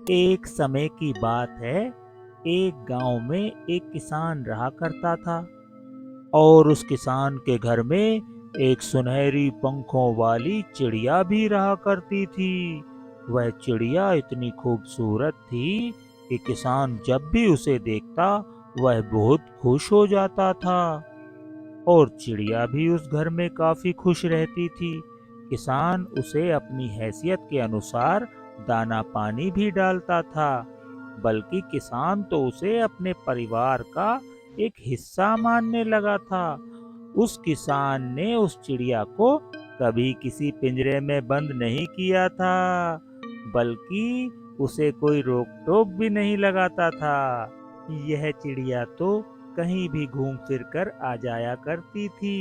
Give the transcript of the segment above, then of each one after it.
एक समय की बात है। एक गांव में एक किसान रहा करता था और उस किसान के घर में एक सुनहरी पंखों वाली चिड़िया भी रहा करती थी। वह चिड़िया इतनी खूबसूरत थी कि किसान जब भी उसे देखता वह बहुत खुश हो जाता था और चिड़िया भी उस घर में काफी खुश रहती थी। किसान उसे अपनी हैसियत के अनुसार दाना पानी भी डालता था, बल्कि किसान तो उसे अपने परिवार का एक हिस्सा मानने लगा था। उस किसान ने उस चिड़िया को कभी किसी पिंजरे में बंद नहीं किया था, बल्कि उसे कोई रोक टोक भी नहीं लगाता था। यह चिड़िया तो कहीं भी घूम फिर कर आ जाया करती थी।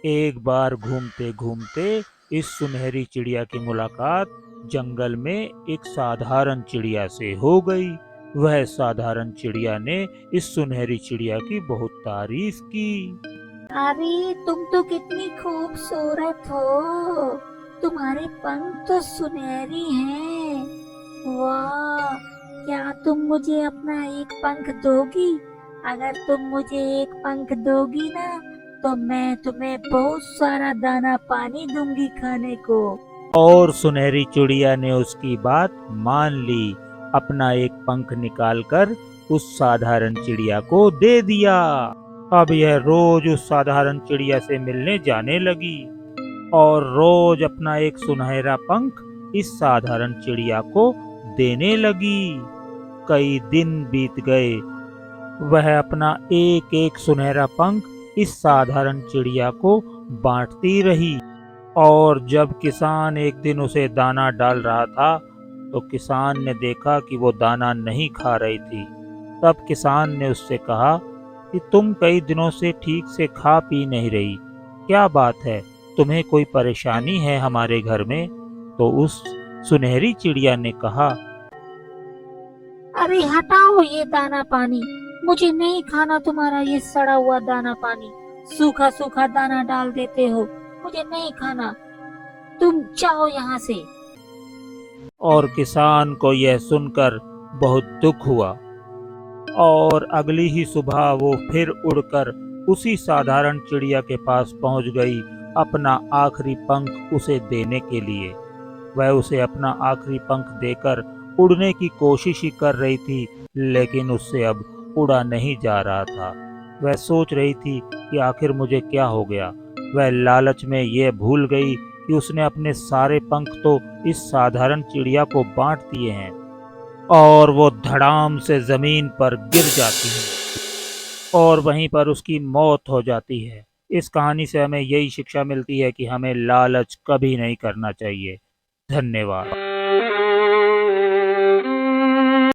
एक बार घूमते घूमते इस सुनहरी चिड़िया की मुलाकात जंगल में एक साधारण चिड़िया से हो गई। वह साधारण चिड़िया ने इस सुनहरी चिड़िया की बहुत तारीफ की। अरे तुम तो कितनी खूबसूरत हो। तुम्हारे पंख तो सुनहरी हैं। वाह, क्या तुम मुझे अपना एक पंख दोगी? अगर तुम मुझे एक पंख दोगी ना, तो मैं तुम्हें बहुत सारा दाना पानी दूंगी खाने को। और सुनहरी चिड़िया ने उसकी बात मान ली। अपना एक पंख निकालकर उस साधारण चिड़िया को दे दिया। अब यह रोज उस साधारण चिड़िया से मिलने जाने लगी और रोज अपना एक सुनहरा पंख इस साधारण चिड़िया को देने लगी। कई दिन बीत गए। वह अपना एक एक सुनहरा पंख इस साधारण चिड़िया को बांटती रही और जब किसान एक दिन उसे दाना डाल रहा था तो किसान ने देखा कि वो दाना नहीं खा रही थी। तब किसान ने उससे कहा कि तुम कई दिनों से ठीक से खा पी नहीं रही, क्या बात है? तुम्हें कोई परेशानी है हमारे घर में? तो उस सुनहरी चिड़िया ने कहा, अरे हटाओ ये दाना पानी। मुझे नहीं खाना तुम्हारा ये सड़ा हुआ दाना पानी। सूखा सूखा दाना डाल देते हो। मुझे नहीं खाना। तुम जाओ यहाँ से। और किसान को यह सुनकर बहुत दुख हुआ और अगली ही सुबह वो फिर उड़कर उसी साधारण चिड़िया के पास पहुंच गई अपना आखिरी पंख उसे देने के लिए। वह उसे अपना आखिरी पंख देकर उड़ने की कोशिश ही कर रही थी, लेकिन उससे अब उड़ा नहीं जा रहा था। वह सोच रही थी कि आखिर मुझे क्या हो गया। वह लालच में यह भूल गई कि उसने अपने सारे पंख तो इस साधारण चिड़िया को बांट दिए हैं और वो धड़ाम से जमीन पर गिर जाती है और वहीं पर उसकी मौत हो जाती है। इस कहानी से हमें यही शिक्षा मिलती है कि हमें लालच कभी नहीं करना चाहिए। धन्यवाद।